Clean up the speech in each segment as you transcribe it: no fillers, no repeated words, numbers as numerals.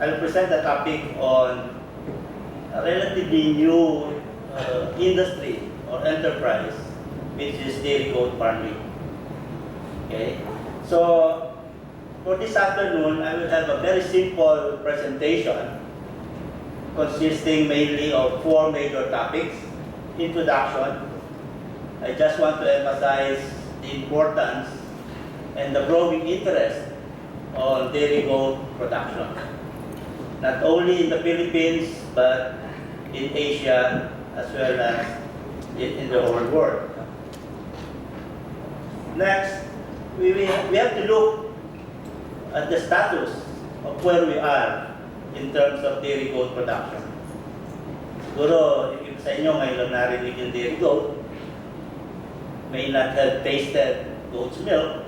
I'll present a topic on a relatively new industry or enterprise, which is dairy goat farming. Okay, so for this afternoon, I will have a very simple presentation consisting mainly of 4 major topics. Introduction, I just want to emphasize the importance and the growing interest on dairy goat production, not only in the Philippines, but in Asia as well as in the whole world. Next, we have to look at the status of where we are in terms of dairy goat production. Siguro, if sa inyo ngayon lang narinig yung dairy goat, may not have tasted goat's milk,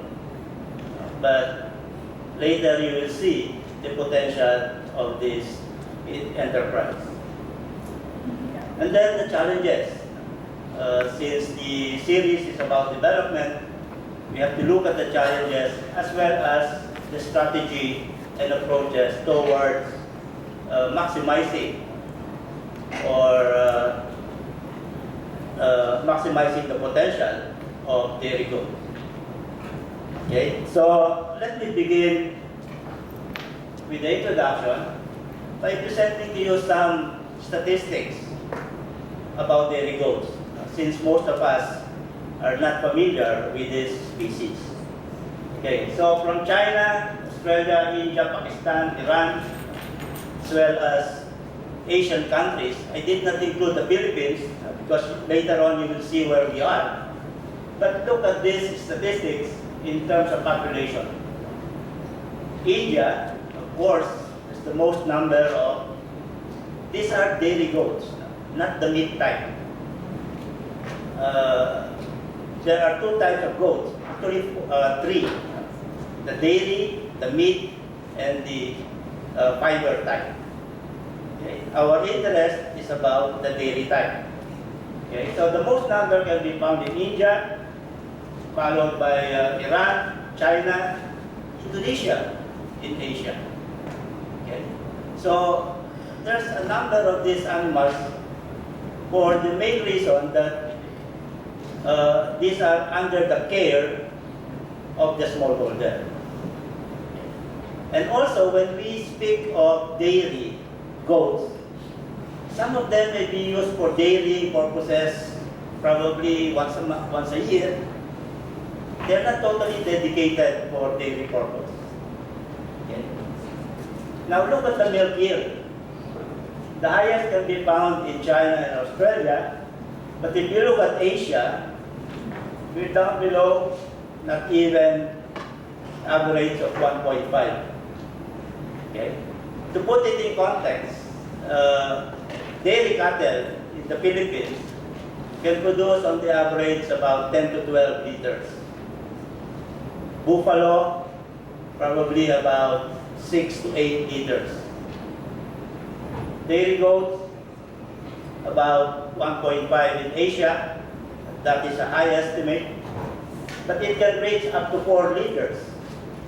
but later you will see the potential of this enterprise. And then the challenges. Since the series is about development, we have to look at the challenges as well as the strategy and approaches towards maximizing or maximizing the potential of dairy goat. Okay, so let me begin with the introduction by presenting to you some statistics about dairy goats, since most of us are not familiar with this species. Okay, so from China, Australia, India, Pakistan, Iran, as well as Asian countries. I did not include the Philippines because later on you will see where we are. But look at these statistics in terms of population. India, of course, is the most number of, these are dairy goats, not the meat type. There are 2 types of goats, actually 3. The dairy, the meat, and the fiber type. Okay. Our interest is about the dairy type. Okay. So the most number can be found in India, followed by Iran, China, Indonesia in Asia. Okay. So there's a number of these animals for the main reason that these are under the care of the smallholder. And also when we speak of dairy goats, some of them may be used for dairy purposes probably once a year. They're not totally dedicated for dairy purpose. Okay. Now look at the milk yield. The highest can be found in China and Australia, but if you look at Asia, we're down below not even average of 1.5. Okay. To put it in context, dairy cattle in the Philippines can produce on the average about 10 to 12 liters. Buffalo, probably about 6 to 8 liters. Dairy goats, about 1.5 in Asia. That is a high estimate. But it can reach up to 4 liters,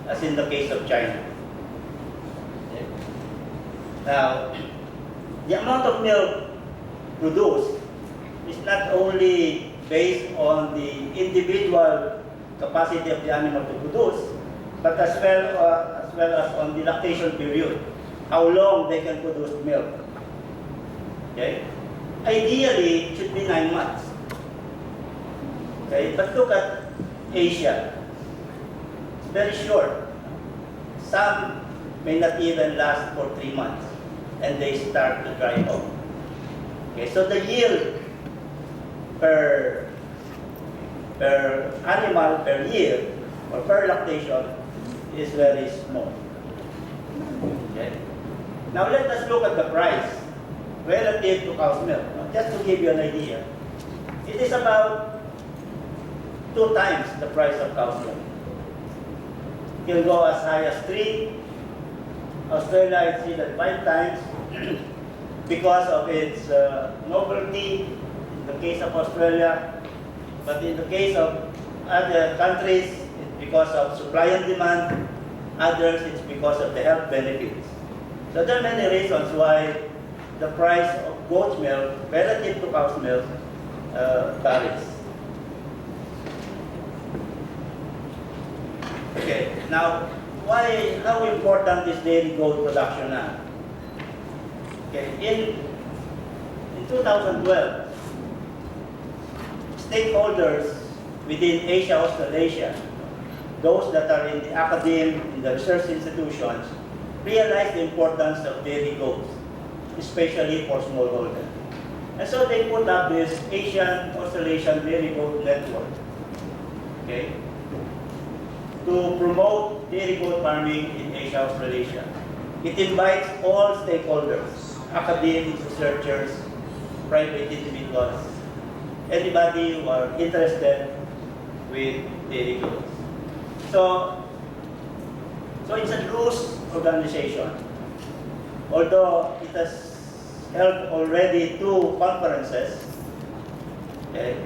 as in the case of China. Okay. Now, the amount of milk produced is not only based on the individual capacity of the animal to produce, but as well as on the lactation period, how long they can produce milk. Okay? Ideally, it should be 9 months. Okay? But look at Asia. It's very short. Some may not even last for 3 months, and they start to dry up. Okay, so the yield per animal per year or per lactation is very small. Okay. Now let us look at the price relative to cow's milk. Just to give you an idea, it is about 2 times the price of cow's milk. It can go as high as 3. Australia, I see that 5 times because of its novelty in the case of Australia. But in the case of other countries, it's because of supply and demand. Others, it's because of the health benefits. So there are many reasons why the price of goat's milk relative to cow's milk varies. Okay, now how important is dairy goat production now? Okay, in 2012, stakeholders within Asia Australasia, those that are in the academe, in the research institutions, realized the importance of dairy goats, especially for smallholders. And so they put up this Asian Australasian Dairy Goat Network, okay, to promote dairy goat farming in Asia Australasia. It invites all stakeholders, academics, researchers, private individuals, anybody who are interested with dairy goats. So it's a loose organization. Although it has held already 2 conferences, okay,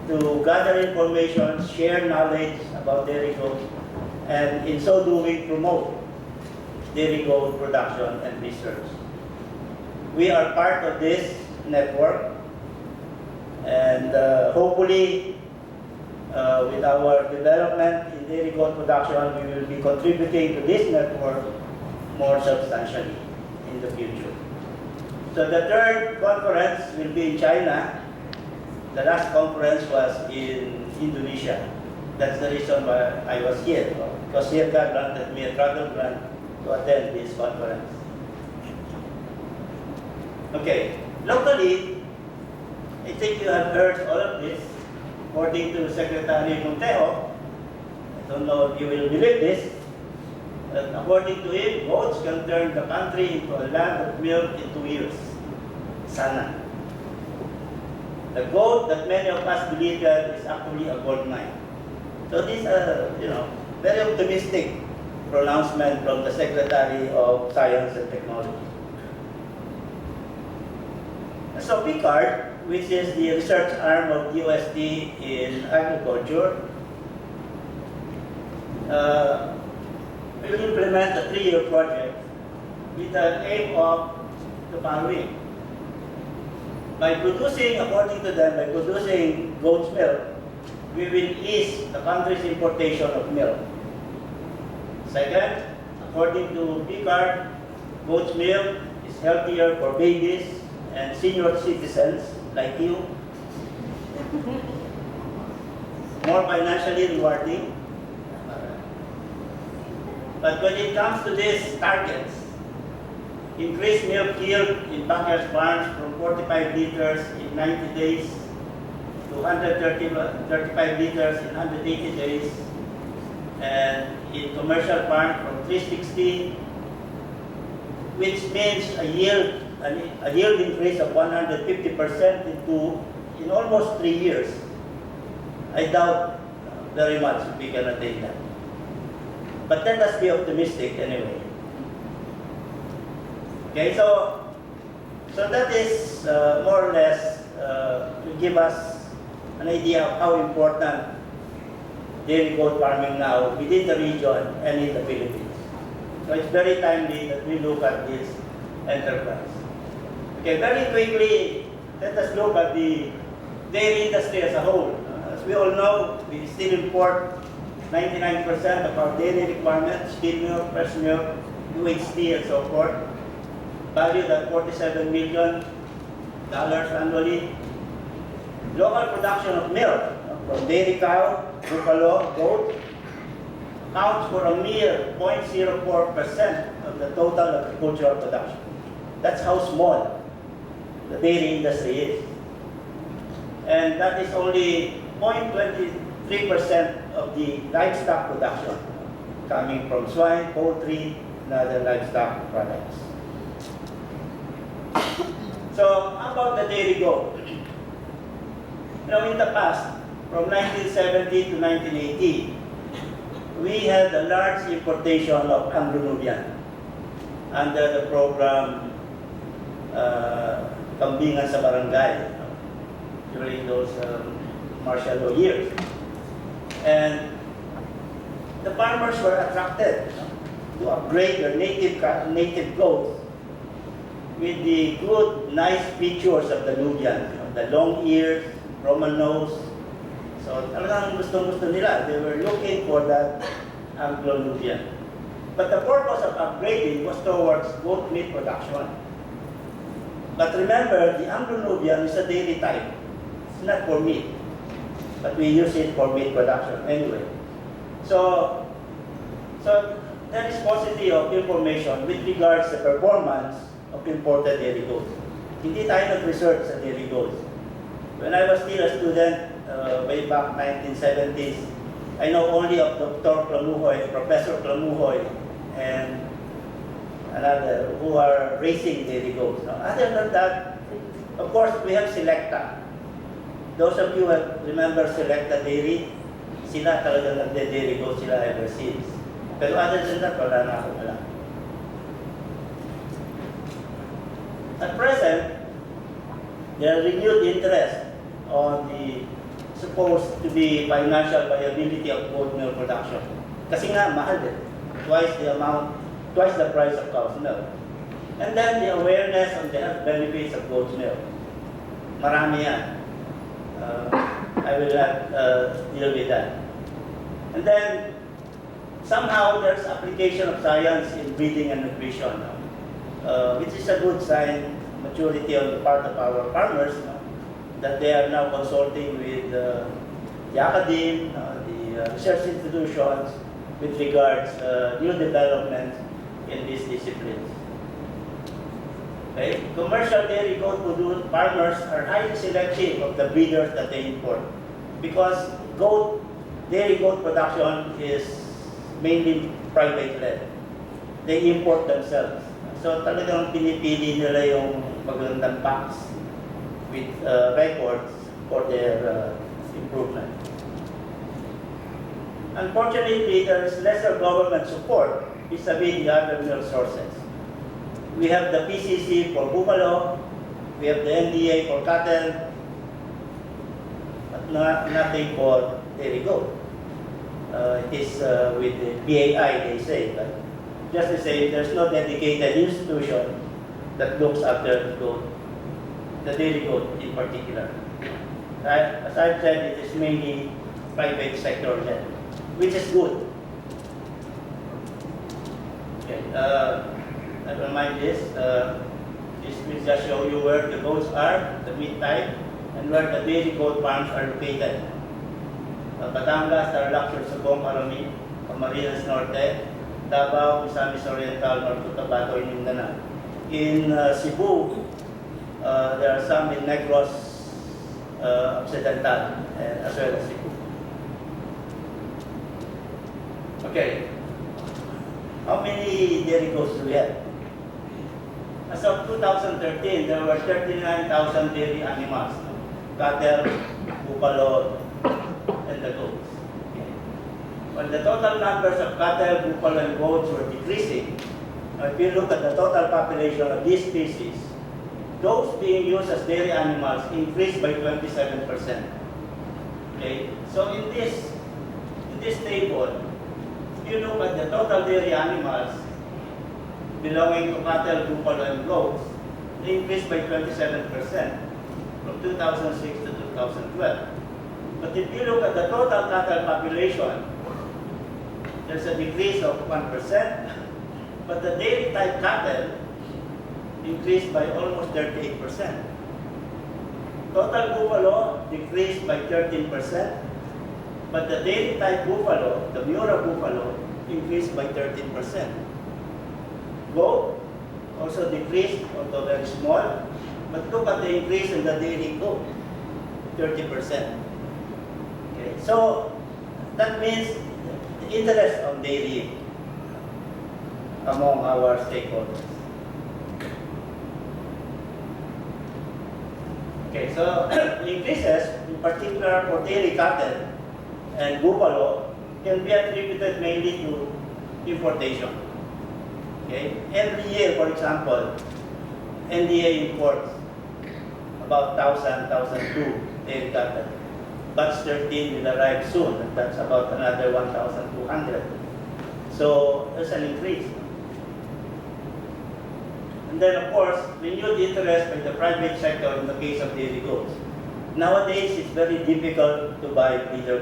to gather information, share knowledge about dairy goats, and in so doing promote dairy goat production and research. We are part of this network, and hopefully with our development in dairy goat production, we will be contributing to this network more substantially in the future. So the 3rd conference will be in China. The last conference was in Indonesia. That's the reason why I was here, because CIRCA granted me a travel grant to attend this conference. Okay, locally, I think you have heard all of this. According to Secretary Monteo, I don't know if you will believe this, but according to him, goats can turn the country into a land of milk in 2 years. Sana. The goat that many of us believe that is actually a gold mine. So these are, very optimistic pronouncement from the Secretary of Science and Technology. So PICARD, which is the research arm of USD in agriculture, will implement a 3-year project with an aim of the following. By producing, according to them, by producing goat's milk, we will ease the country's importation of milk. Second, according to PICARD, goat's milk is healthier for babies and senior citizens like you, more financially rewarding. But when it comes to these targets, increase milk yield in backyard farms from 45 liters in 90 days to 135 liters in 180 days, and in commercial farms from 360, which means a yield increase of 150% in almost 3 years. I doubt very much if we can attain that. But let us be optimistic anyway. Okay, so that is more or less to give us an idea of how important dairy goat farming now within the region and in the Philippines. So it's very timely that we look at this enterprise. Okay, very quickly, let us look at the dairy industry as a whole. As we all know, we still import 99% of our dairy requirements, skim milk, fresh milk, UHT, and so forth, valued at $47 million annually. Local production of milk from dairy cow, buffalo, goat accounts for a mere 0.04% of the total agricultural production. That's how small the dairy industry is. And that is only 0.23% of the livestock production coming from swine, poultry, and other livestock products. So, how about the dairy goat? In the past, from 1970 to 1980, we had a large importation of Anglo-Nubian under the program Kambingan sa Barangay during those martial law years. And the farmers were attracted to upgrade their native goats with the good, nice features of the Nubian, the long ears, Roman nose. So talagang gustong-gusto nila. They were looking for that Anglo-Nubian. But the purpose of upgrading was towards goat meat production. But remember, the Anglo-Nubian is a dairy type. It's not for meat. But we use it for meat production anyway. So there is paucity of information with regards to performance of imported dairy goats. Hindi tayo nag-research sa dairy goats. When I was still a student, way back 1970s, I know only of Dr. Clamuhoy, Professor Clamuhoy, and another who are raising dairy goats. Now, other than that, of course, we have Selecta. Those of you who remember Selecta Dairy, sila talaga nagde-dairy goats sila ever since. Pero other than that, wala na akong alam. At present, there are renewed interest on the supposed to be financial viability of goat milk production. Kasi nga, mahal din. Twice the price of cow's milk. And then the awareness on the health benefits of goat's milk. Marami yan. I will not deal with that. And then, somehow there's application of science in breeding and nutrition, which is a good sign, maturity on the part of our farmers, that they are now consulting with the academe, the research institutions, with regards new developments in these disciplines. Okay? Commercial dairy goat farmers are highly selective of the breeders that they import because dairy goat production is mainly private-led. They import themselves. So talagang pinipili nila yung magandang packs with records for their improvement. Unfortunately, there is lesser government support vis-a-vis the other milk sources. We have the PCC for buffalo, we have the NDA for cattle, but nothing for dairy goat. It is with the PAI, they say, but just to say, there's no dedicated institution that looks after the dairy goat in particular. As I've said, it is mainly private sector led, which is good. Okay, I remind this will just show you where the goats are, the meat type, and where the dairy goat farms are located. Batangas, Tarlac, Sorsogon, Camarines Norte, Davao, Misamis Oriental, North Cotabato, and Mindanao. In Cebu, there are some in Negros Occidental, as well as Cebu. Okay. How many dairy goats do we have? As of 2013, there were 39,000 dairy animals, cattle, buffalo, and the goats. Okay. When the total numbers of cattle, buffalo, and goats were decreasing, if you look at the total population of these species, those being used as dairy animals increased by 27%. Okay, so in this table, if you look at the total dairy animals belonging to cattle, buffalo, and goats, they increased by 27% from 2006 to 2012. But if you look at the total cattle population, there's a decrease of 1%, but the dairy type cattle increased by almost 38%. Total buffalo decreased by 13%, but the dairy type buffalo, the Miura buffalo, increased by 13%. Goat also decreased, although very small, but look at the increase in the dairy goat, 30%. Okay, so that means the interest of dairy among our stakeholders. Okay, so increases, in particular for dairy cattle and buffalo, can be attributed mainly to importation. Okay, every year, for example, NDA imports about 1,002 dairy cattle. Batch 13 will arrive soon, and that's about another 1,200. So there's an increase. And then, of course, renewed interest by the private sector in the case of dairy goats. Nowadays, it's very difficult to buy breeder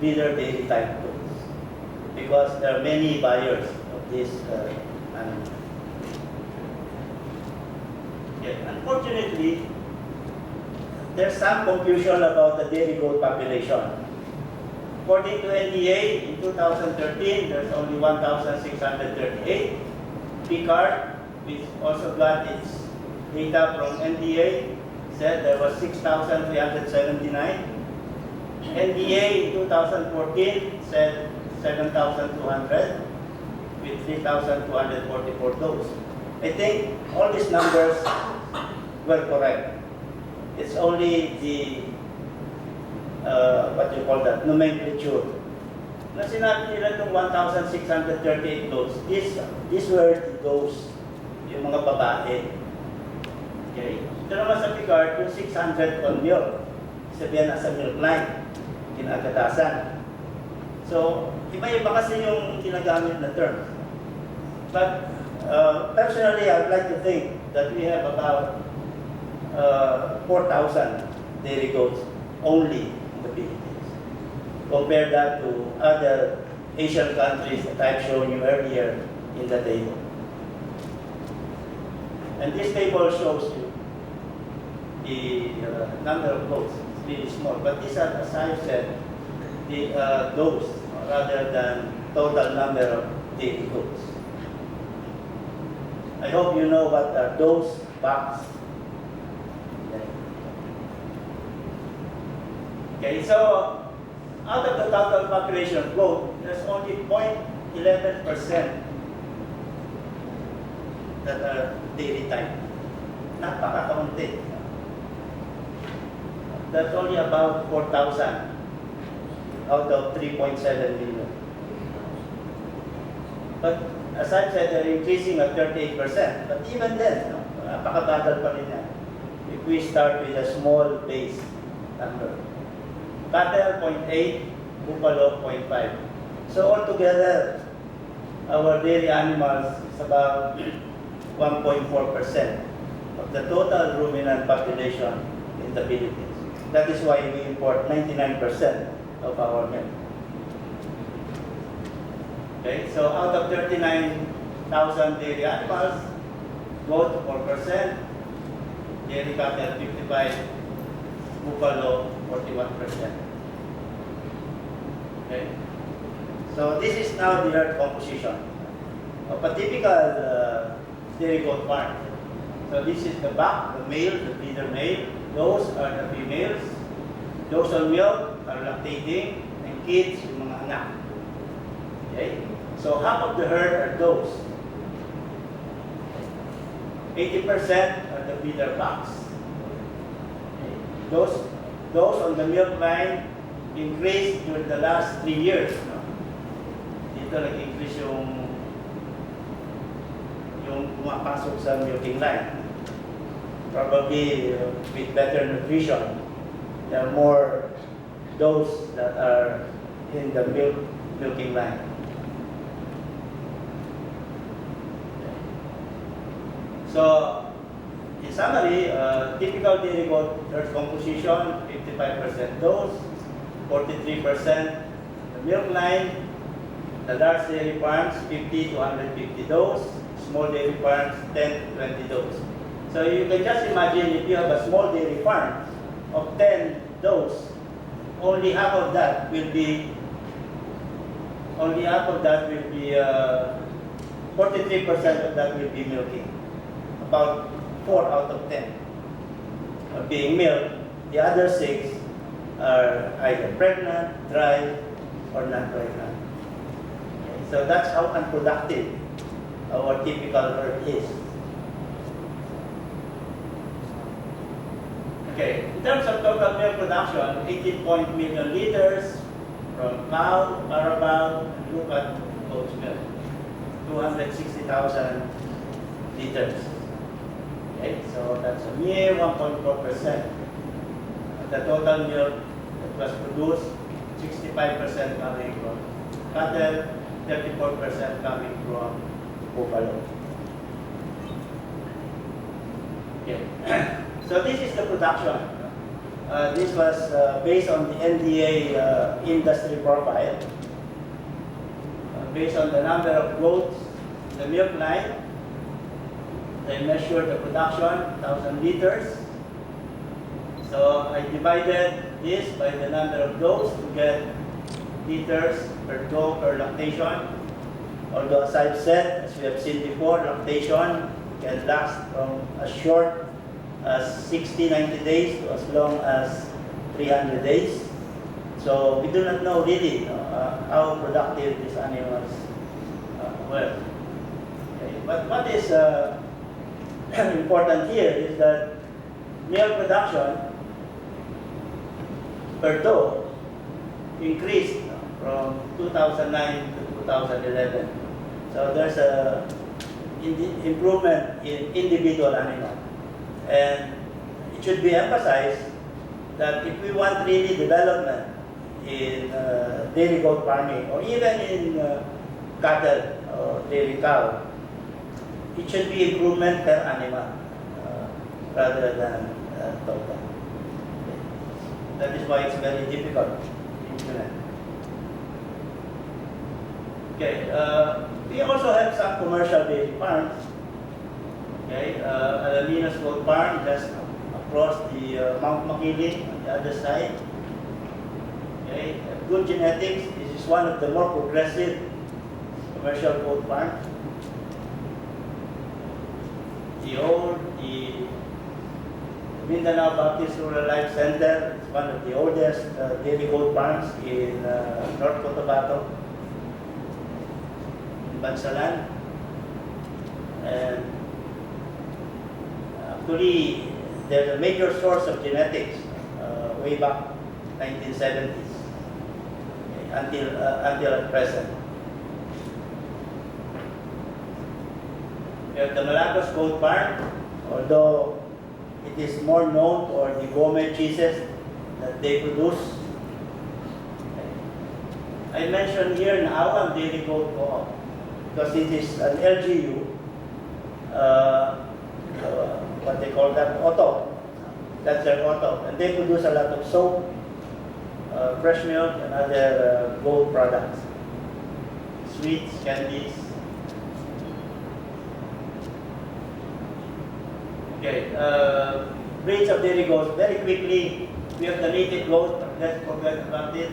dairy type goats, because there are many buyers of this animal. Unfortunately, there's some confusion about the dairy goat population. According to NDA, in 2013, there's only 1,638. PCARD, which also got its data from NDA, said there was 6,379. NDA in 2014 said 7,200 with 3,244 does. I think all these numbers were correct. It's only the what you call that, nomenclature. Na sinabi nila itong 1,638 does, these were those, yung mga babae. Okay? Ito naman sa PCARD, yung 600 on milk. Sabihan nasa milk line, kinagatasan. So, iba-iba kasi yung ginagamit na term. But, personally, I'd like to think that we have about 4,000 dairy goats only in the Philippines. Compare that to other Asian countries that I've shown you earlier in the table. And this table shows you the number of goats. It's really small. But these are, as I said, the does rather than total number of dairy goats. I hope you know what are those bucks. Okay, so out of the total population of goat, there's only 0.11% that are dairy type. Napaka-kaunti. That's only about 4,000 out of 3.7 million. But as I said, they're increasing at 38%. But even then, napakabagal pa rin yan. If we start with a small base number. Cattle, 0.8, buffalo, 0.5. So altogether, our dairy animals is about 1.4% of the total ruminant population in the Philippines. That is why we import 99% of our milk. Okay, so out of 39,000 dairy animals, goat 4%, dairy cattle 55%, buffalo 41%. Okay, so this is now the herd composition of a typical dairy goat farm. So this is the buck, the male, the breeder male. Those are the females. Those on milk are lactating, and kids yung mga anak. Okay, so half of the herd are those. 80% are the breeder bucks. Okay. Those on the milk line increased during the last 3 years. No? Dito nag-increase yung pumapasok sa milking line. Probably with better nutrition. There are more those that are in the milking line. So, in summary, typical dairy goat herd composition, 55% those, 43% the milk line, the large dairy farms, 50 to 150 those, small dairy farms, 10 to 20 those. So you can just imagine if you have a small dairy farm of 10 those, only half of that will be 43% of that will be milking. About 4 out of 10 are being milked. The other 6 are either pregnant, dry, or not pregnant. Okay, so that's how unproductive our typical herd is. Okay, in terms of total milk production, 18 million liters from cow, carabao, and look at goat's milk, 260,000 liters. Okay, so that's a mere 1.4%. The total milk that was produced, 65% coming from cattle, 34% coming from buffalo. Okay. So this is the production. This was based on the NDA industry profile. Based on the number of goats in the milk line, they measured the production, 1,000 liters. So I divided this by the number of goats to get liters per goat per lactation. Although as I've said, as we have seen before, lactation can last from as short as 60, 90 days to as long as 300 days. So we do not know really how productive these animals were. Okay. But what is important here is that milk production per doe increased from 2009 to 2011. So there's a improvement in individual animal. And it should be emphasized that if we want really development in dairy goat farming or even in cattle or dairy cow, it should be improvement per animal rather than total. That is why it's very difficult to implement. Okay, we also have some commercial dairy farms. Okay, Alaminos Goat Farm just across the Mount Makiling on the other side. Okay, good genetics. This is one of the more progressive commercial goat farms. The Mindanao Baptist Rural Life Center is one of the oldest dairy goat farms in North Cotabato, in Bansalan. And actually, there's a major source of genetics way back 1970s until at present. We have the Malacos Goat Farm, although it is more known for the gourmet cheeses that they produce. I mentioned here Nawang Dairy Goat Co-op because it is an LGU, what they call that, auto. That's their auto. And they produce a lot of soap, fresh milk, and other goat products, sweets, candies. Okay, breeds of dairy goats. Very quickly, we have the native goat. Let's forget about it.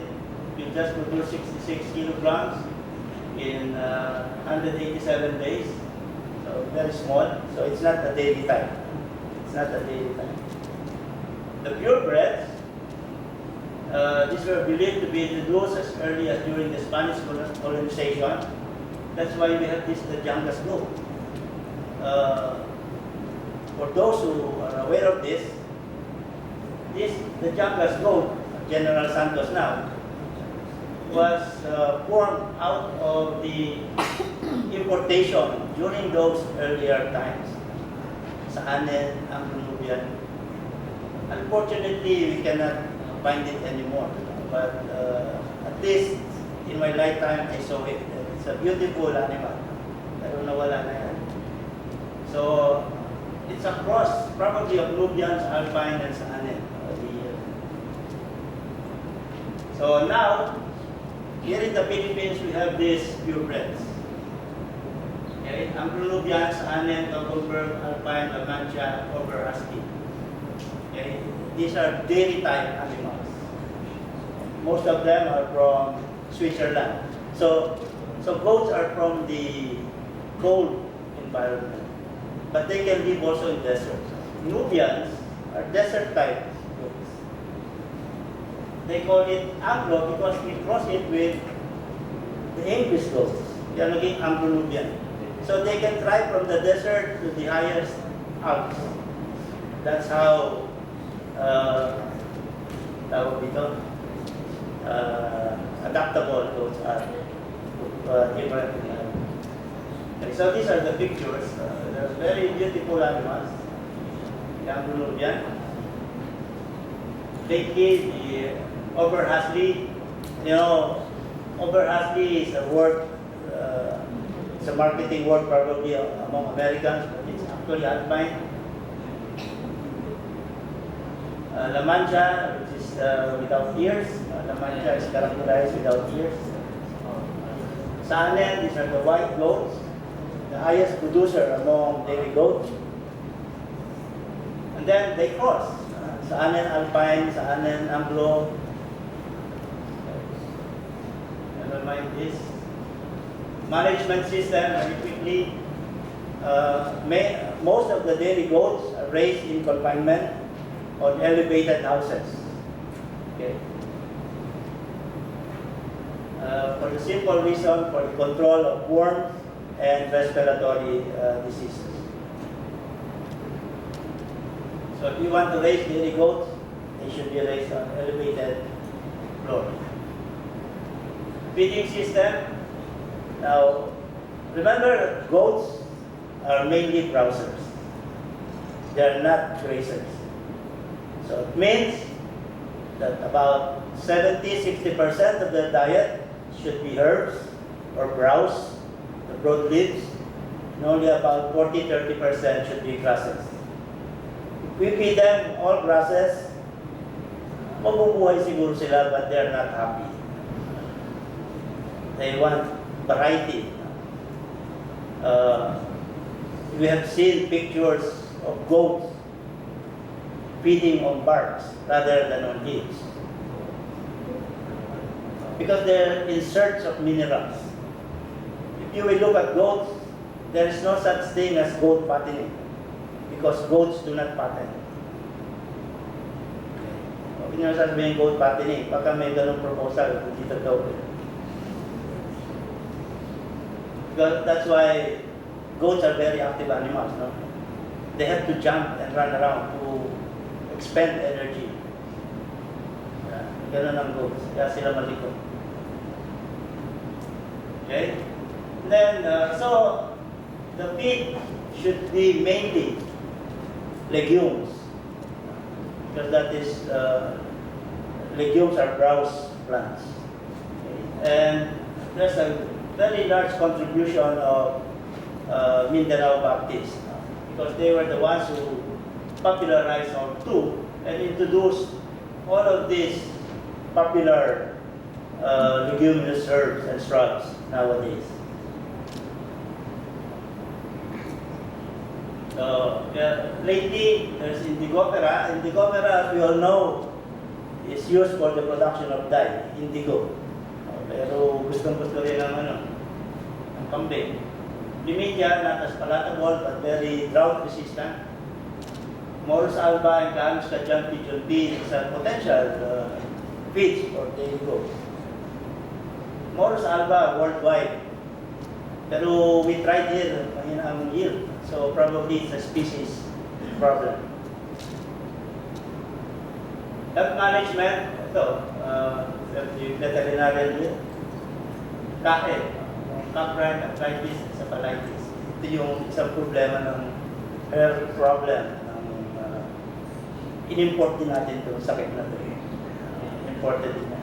We just produce 66 kilograms in 187 days. So very small. So it's not a dairy type. It's not a dairy type. The purebreds, these were believed to be introduced as early as during the Spanish colonization. That's why we have this, the Jangas goat. For those who are aware of this, the Jangas goat, General Santos now, was formed out of the importation during those earlier times sa Anen, Anglo-Nubian. Unfortunately, we cannot find it anymore. But at least in my lifetime, I saw it. It's a beautiful animal. Pero nawala na yan. So, it's a cross, probably of Nubians, Alpine, and Saanen. So now, here in the Philippines, we have these purebreds. Okay, Anglo-Nubian, Saanen, Togolberg, Alpine, La Mancha, Over Husky. Okay, these are dairy type animals. Most of them are from Switzerland. So goats are from the cold environment, but they can live also in deserts. Nubians are desert type goats. They call it Anglo because we cross it with the English goats. They are naging Anglo-Nubian. So they can thrive from the desert to the highest Alps. That's how adaptable goats are to different okay, so these are the pictures. They're very beautiful animals. The Anglo-Nubian. Lately, the Oberhasli. You know, Oberhasli is a word, it's a marketing word probably among Americans, but it's actually Alpine. La Mancha, which is without ears. La Mancha is characterized without ears. Saanen, these are the white goats, the highest producer among dairy goats. And then they cross. Saanen Alpine, Saanen Anglo. Never mind this. Management system, very quickly. Most of the dairy goats are raised in confinement on elevated houses. Okay. For the simple reason for the control of worms and respiratory diseases. So if you want to raise dairy goats, they should be raised on elevated floor. Feeding system. Now, remember, goats are mainly browsers. They are not grazers. So it means that about 70-60% of their diet should be herbs or browse, the broadleaves, and only about 40-30% should be grasses. If we feed them all grasses, mabubuhay siguro sila, but they're not happy. They want variety. We have seen pictures of goats feeding on barks rather than on leaves, because they're in search of minerals. If you will look at goats, there is no such thing as goat fattening, because goats do not fatten. Huwag niyo sasabihin goat fattening, baka may ganong proposal, hindi totoo. Because that's why goats are very active animals, no? They have to jump and run around to expend energy. Ganun ang goats, kaya sila malikot. Okay? Then, so, the feed should be mainly legumes. Because that is, legumes are browse plants. Okay? And there's a very large contribution of Mindanao Baptists, because they were the ones who popularized our two and introduced all of these popular leguminous herbs and shrubs nowadays. So, lately, there's Indigofera. Indigofera, as we all know, is used for the production of dye, indigo. Pero gustong-gusto rin ang kambing. Limedia, not as palatable but very drought resistant. Morus alba and Camus Kajang Pigeon Bee is a potential feeds for dairy goats. Morus alba worldwide. Pero we tried here, mahina ang yield. So probably it's a species problem. Health management, ito, veterinarian here. Kahe, caprine, arthritis, encephalitis. Ito yung isang problema ng health problem ng in-import din natin itong sakit na ito. Imported din na.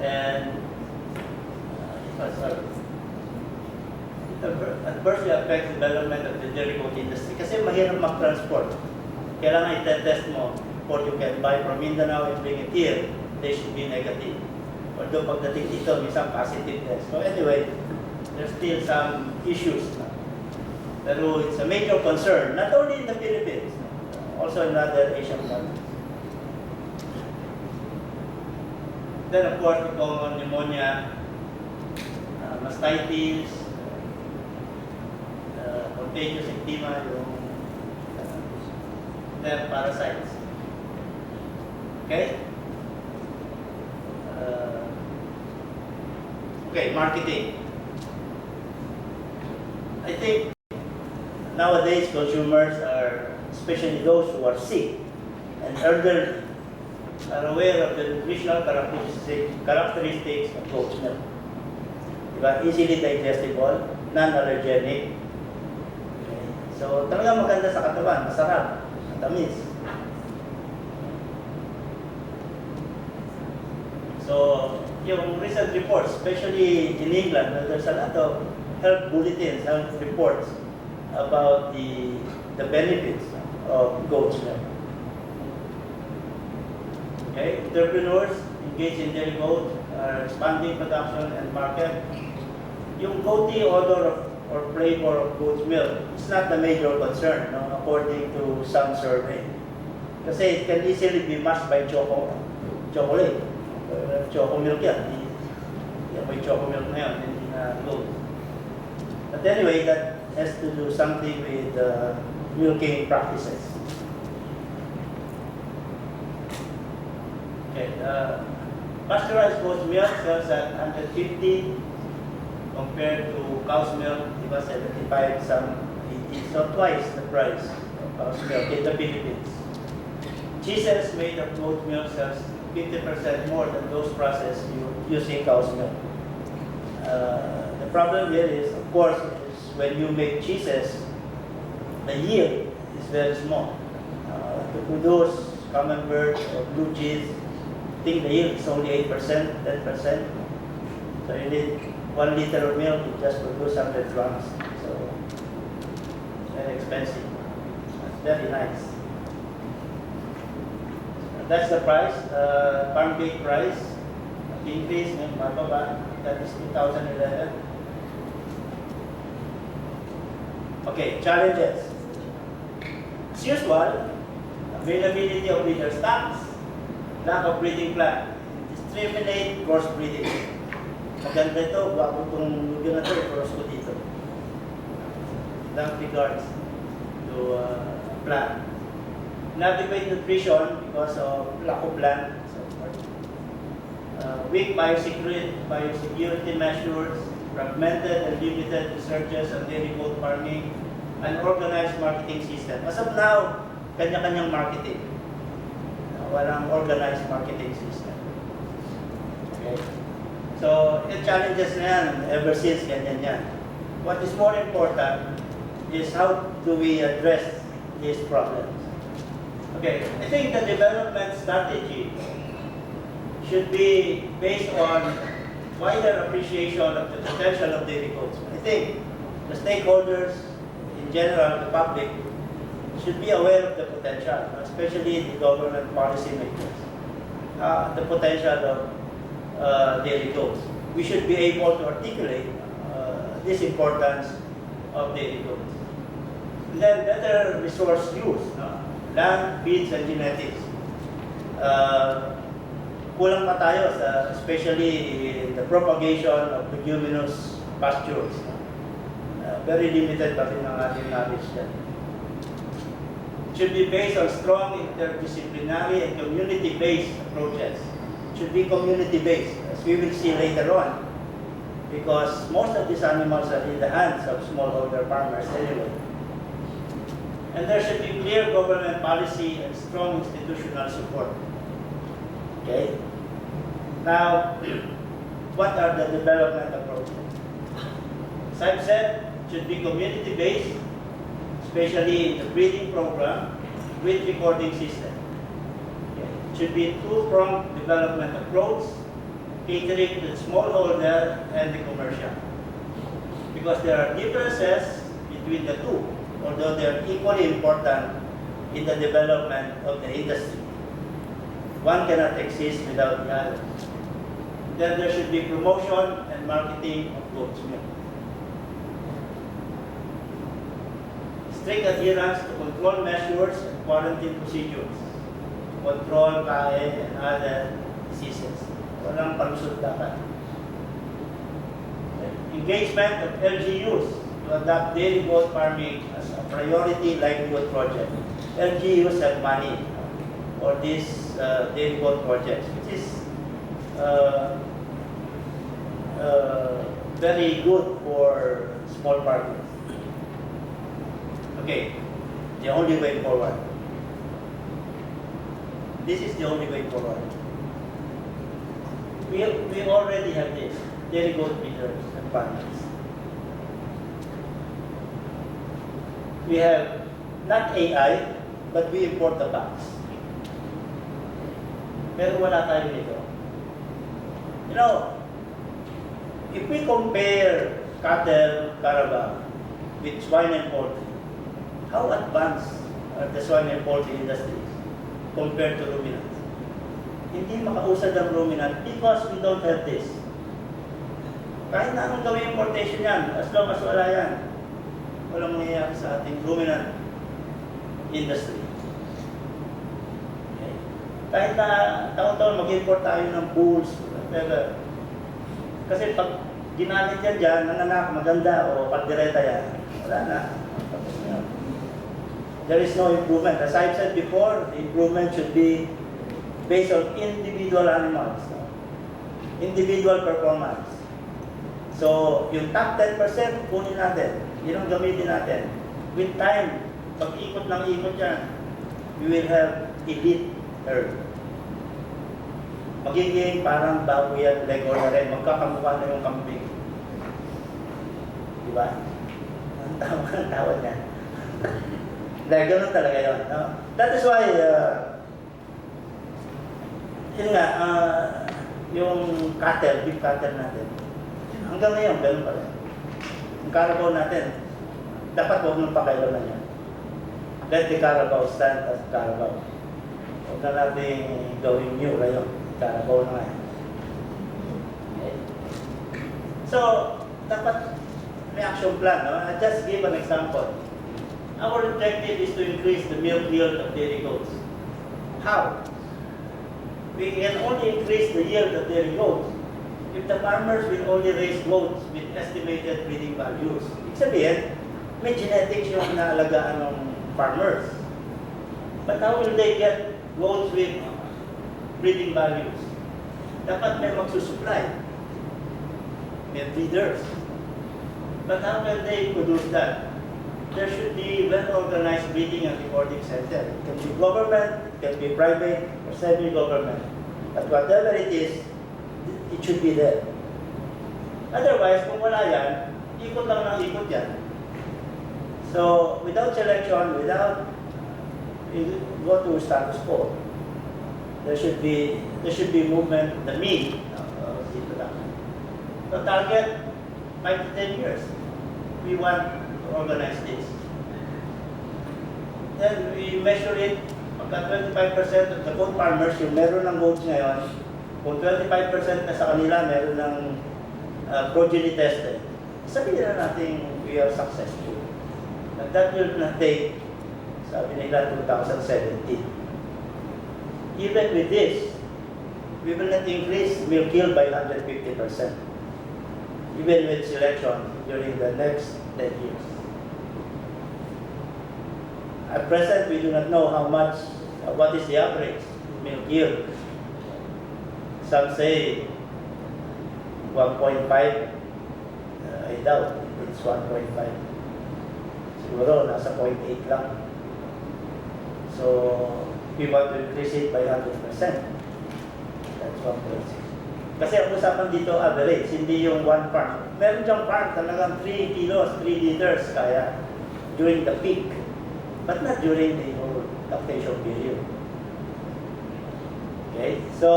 And it adversely affects development of the dairy goat industry kasi mahirap mag-transport. Kailangan i-test mo before you can buy from Mindanao and bring it here. They should be negative. Although pagdating dito, minsan positive test. So anyway, there's still some issues. Pero it's a major concern, not only in the Philippines, also in other Asian countries. Then of course, we go on pneumonia, mastitis, contagious eczema, yung then parasites. Okay? Okay, marketing. I think nowadays consumers are, especially those who are sick and elderly, are aware of the nutritional characteristics of goat's milk. Diba? Easily digestible, non-allergenic. Okay. So talagang maganda sa katawan, masarap, matamis. So, yung recent reports, especially in England, there's a lot of health bulletins, health reports about the benefits of goat's milk. Okay, entrepreneurs engaged in dairy goat are expanding production and market. Yung goaty odor of, or flavor of goat's milk is not the major concern, no, according to some survey. Kasi it can easily be matched by chocolate. Choco milk yan. Yan may choco milk na yan, hindi na goat. But anyway, that has to do something with milking practices. Okay, pasteurized goat's milk sells at 150 compared to cow's milk, it was 75, some 80, so twice the price of cow's milk in the Philippines. Cheeses made of goat milk sells 50% more than those processed using cow's milk. The problem here is, of course, is when you make cheeses, the yield is very small. To produce camembert or blue cheese, I think the yield is only 8%, 10%. So you need 1 liter of milk to just produce 100 grams. So very expensive. That's very nice. That's the price, farm gate price. The increase in mababa, that is 2011. Okay, challenges. As usual, availability of breeder stocks, lack of breeding plan, discriminate crossbreeding. Maganda ito, bago itong lugar na ito, cross ko dito. Without regards to plan. Inadequate nutrition because of lack of land. Weak biosecurity measures, fragmented and limited researches on dairy goat farming, unorganized marketing system. As of now, kanya-kanyang marketing. Walang organized marketing system. Okay? So, yung challenges na yan, ever since ganyan yan. What is more important is how do we address these problems. Okay, I think the development strategy should be based on wider appreciation of the potential of dairy goats. I think the stakeholders, in general, the public, should be aware of the potential, especially the government policy makers, the potential of dairy goats. We should be able to articulate this importance of dairy goats. And then better resource use, land, feeds, and genetics. Kulang pa tayo, especially in the propagation of leguminous pastures. Very limited pa rin ang ating knowledge dyan. Should be based on strong interdisciplinary and community-based approaches. Should be community-based, as we will see later on, because most of these animals are in the hands of smallholder farmers anyway. And there should be clear government policy and strong institutional support. Okay? Now, what are the development approaches? As I've said, should be community-based, especially in the breeding program with recording system. Okay. Should be two-pronged development approach, catering to the smallholder and the commercial. Because there are differences between the two, although they are equally important in the development of the industry. One cannot exist without the other. Then there should be promotion and marketing of goat's milk. Strict adherence to control measures and quarantine procedures. Control, kain, and other diseases. Walang palusot dapat. Engagement of LGUs to adopt dairy goat farming as a priority livelihood project. LGUs have money for these dairy goat projects, which is very good for small farmers. Okay, the only way forward. This is the only way forward. We already have this, dairy goat breeders and farmers. We have not AI, but we import the facts. Pero wala tayo nito. You know, if we compare cattle, caravan with swine and poultry, how advanced the swine and poultry industries compared to ruminants. Hindi makausad ang ruminant because we don't have this. Kahit na anong gawin importation yan, as long as wala yan, walang mangyayari sa ating ruminant industry. Okay. Kahit na taon-taon mag-import tayo ng bulls, whatever. Kasi pag ginamit yan dyan, nanganak, maganda, o pagdireta yan, wala na. Tapos na yun. There is no improvement. As I've said before, the improvement should be based on individual animals, no? Individual performance. So, yung top 10%, kunin natin. Yun ang gamitin natin. With time, pag ikot ng ikot yan, we will have elite herd. Magiging parang baboy at Legor na rin. Magkakamukha na yung kambing. Diba? Ang tawa niya. Dahil ganun talaga yun. No? That is why, yun nga, yung cattle, beef cattle natin, hanggang ngayon, ganun pa rin. Yung Carabao natin, dapat huwag nang pakailaman yan. Let the Carabao stand as Carabao. Huwag na natin gawing new rayon. Carabao na nga. Okay. So, dapat may action plan. No? I'll just give an example. Our objective is to increase the milk yield of dairy goats. How? We can only increase the yield of dairy goats if the farmers will only raise goats with estimated breeding values. Ibig sabihin, may genetics yung inaalagaan ng farmers. But how will they get goats with breeding values? Dapat may magsusupply. May breeders. But how can they produce that? There should be well-organized breeding and recording center. It can be government, it can be private, or semi-government. But whatever it is, it should be there. Otherwise, kung wala yan, ikot lang ng ikot yan. So, without selection, without go to status quo, there should be movement, the mean of the production. The target, 5 to 10 years. We want to organize this. Then we measure it, pagka 25% of the goat farmers, yung meron ng goats ngayon, kung 25% na sa kanila, meron ng progeny tested, sabihin na natin we are successful. And that will not take, sabi nila, 2017. Even with this, we will not increase milk yield by 150%. Even with selection during the next 10 years. At present, we do not know how much, what is the average milk yield. Some say 1.5. I doubt it's 1.5. Siguro nasa 0.8 lang. So, we want to increase it by 100%. That's 1.6. Kasi ang usapan dito average, hindi yung one farm. Meron diyang farm talagang 3 kilos, 3 liters kaya during the peak. But not during the whole lactation period. Okay, so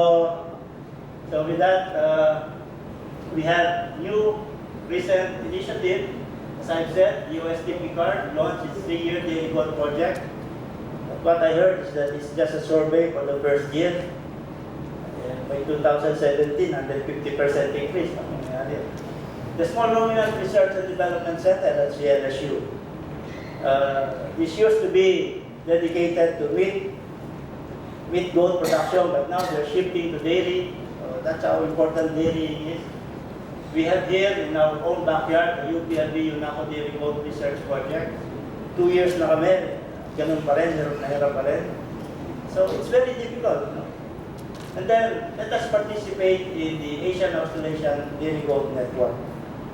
with that, we have new recent initiative. As I've said, USDP card launched its 3-year dairy goat project. What I heard is that it's just a survey for the first year. By 2017, 150% increase. The Small Ruminant Research and Development Center at CLSU. This used to be dedicated to meat goat production, but now they're shifting to dairy. That's how important dairy is. We have here in our own backyard, the UPLB UNACO Dairy Goat Research Project. 2 years na kami, ganun pa rin, hirap pa rin. So it's very difficult. No? And then, let us participate in the Asian Australasian Dairy Goat Network.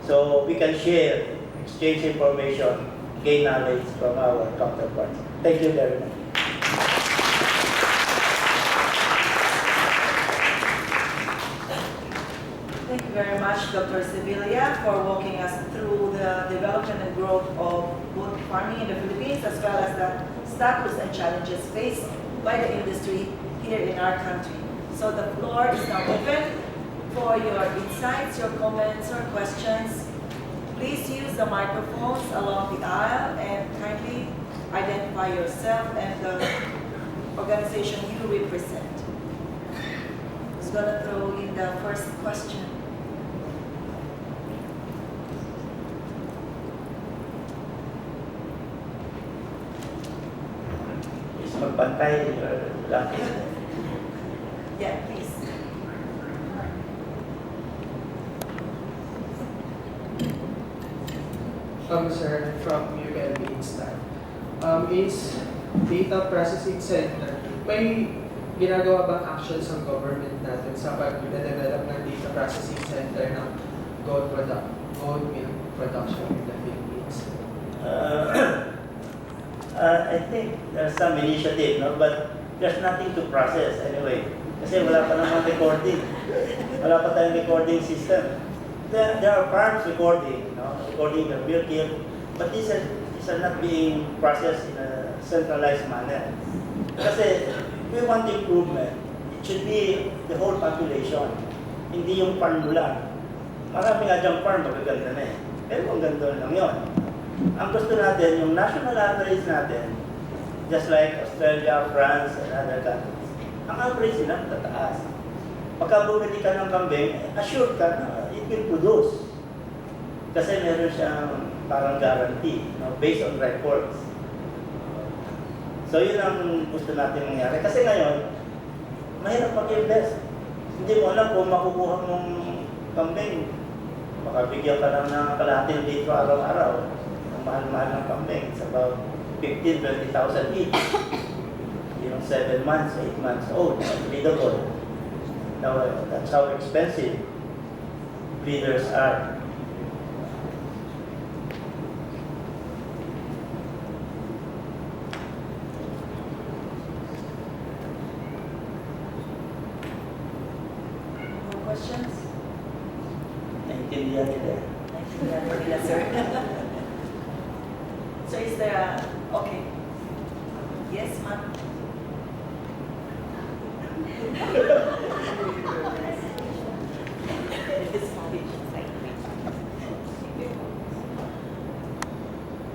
So we can share, exchange information, gain knowledge from our counterparts. Thank you very much. Thank you very much, Dr. Sevilla, for walking us through the development and growth of goat farming in the Philippines, as well as the status and challenges faced by the industry here in our country. So the floor is now open for your insights, your comments, or questions. Please use the microphones along the aisle and kindly identify identify yourself and the organization you represent. Who's gonna throw in the first question? Is magbantay or lucky. Yeah, please. Sir, from UPLB Instant. Is data processing center, may ginagawa bang actions ang government natin sa pag-develop ng data processing center ng goat milk production in the Philippines? I think there's some initiative, no? But there's nothing to process anyway. Kasi wala pa namang recording. Wala pa tayong recording system. There are farms recording, no? Recording the milk yield, but these are not being processed in a centralized manner. Kasi we want improvement. It should be the whole population. Hindi yung farm mo lang. Marami nga diyang farm, magaganda na eh. Pero ang ganda lang yun. Ang gusto natin, yung national average natin, just like Australia, France, and other countries, ang average nila tataas. Pagka bumili ka ng kambing, assured ka na it will produce. Kasi meron siyang parang guarantee, no, based on records. So yun ang gusto natin mangyari. Kasi ngayon, mahirap mag-invest. Hindi mo alam kung makukuha mong kambing. Baka bigyan ka lang ng kalahating litro araw-araw. Ang mahal-mahal ng kambing. It's about 15,000-20,000 each. Yung 7 months, 8 months old, breedable. Now, that's how expensive breeders are. More questions? Naintindihan nila. Yes, sir. So is there a, okay. Yes, ma'am?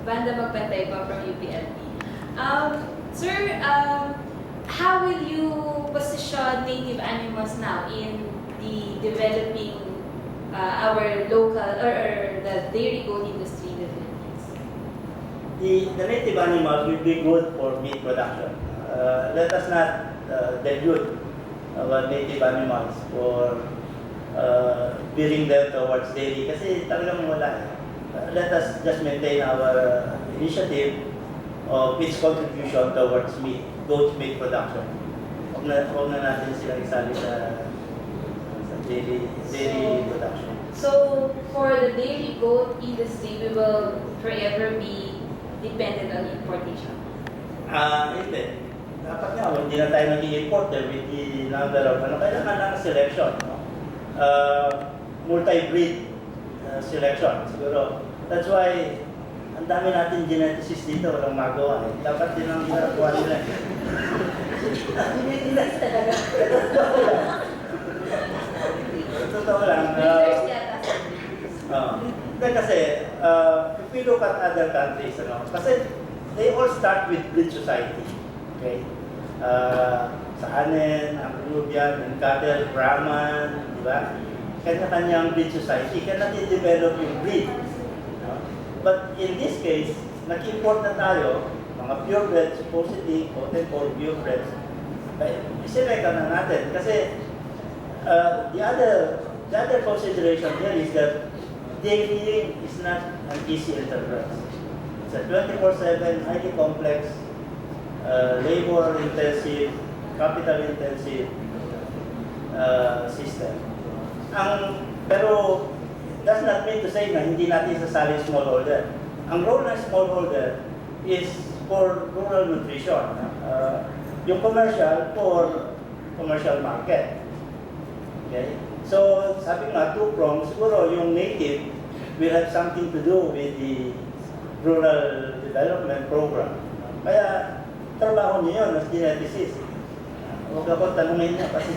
Banda Magpantay po from UPLB. Sir, how will you position native animals now in the developing our local or the dairy goat industry in the Philippines? The native animals will be good for meat production. Let us not dilute our native animals for building them towards dairy kasi talagang wala. Let us just maintain our initiative of its contribution towards meat, goat meat production. Huwag na natin sila isali sa dairy production. So, for the dairy goat industry, we will forever be dependent on importation. Hindi. Dapat nga, hindi na tayo nag-i-import with the number of, kailangan ng selection. No? Multi-breed selection. Siguro, that's why, ang dami natin geneticists dito, walang magawa. Eh. Dapat din ang ginagawa nila. Hindi talaga. Totoo lang. Breeders yata. Kasi, if we look at other countries, kasi they all start with breed society. Okay? Sa Anen, ang Peruvian, ang cattle, Brahman, di ba? Kanya-kanyang breed society, kaya nati-develop yung breed. No? But in this case, nag-import na tayo, mga purebreds, supposedly, quote-unquote purebreds, iselect na natin. Kasi the other consideration here is that dairying is not an easy enterprise. It's a 24/7, highly complex, labor-intensive, capital-intensive system. Pero does not mean to say na hindi natin sasali smallholder. Ang role ng smallholder is for rural nutrition. Yung commercial for commercial market. Okay? So, sabi nga, two-pronged, siguro yung native will have something to do with the rural development program. Kaya, trabaho niyo yun as geneticist. Huwag ako tanungin niya kasi.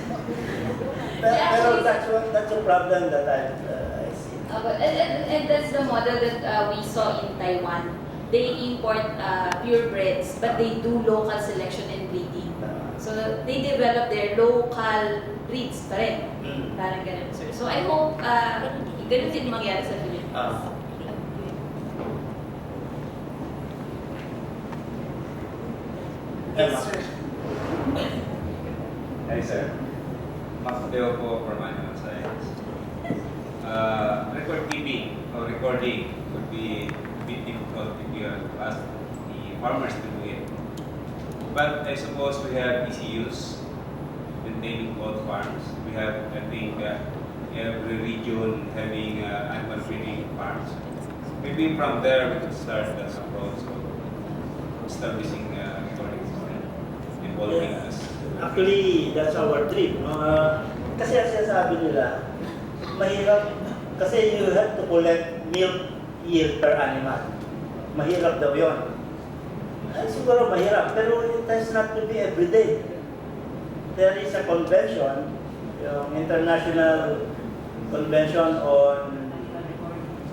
Pero that's a problem that I see. And that's the model that we saw in Taiwan. they import purebreds, but they do local selection and breeding. So they develop their local breeds pa rin. Parang ganun, sir. So I hope ganun din mangyari sa Philippines. Yes, sir. Hi, sir. Max Mateo po from Animal Science. Record keeping or recording would be a bit difficult if you ask the farmers to do it. But I suppose we have ECUs maintaining both farms. We have, I think, every region having animal breeding farms. Maybe from there we could start the approach of establishing recording system involving us. Actually, that's our dream. Kasi ang sinasabi nila, mahirap kasi you have to collect milk yield per animal. Mahirap daw yun. Siguro mahirap, pero it has not to be every day. There is a convention, yung International Convention on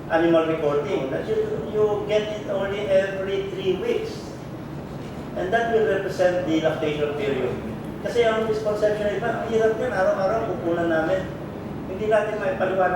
Animal Recording, that you get it only every 3 weeks. And that will represent the lactation period. Kasi ang misconception iba, ang hirap yan, araw-araw kukunan namin. Hindi natin may paliwanag.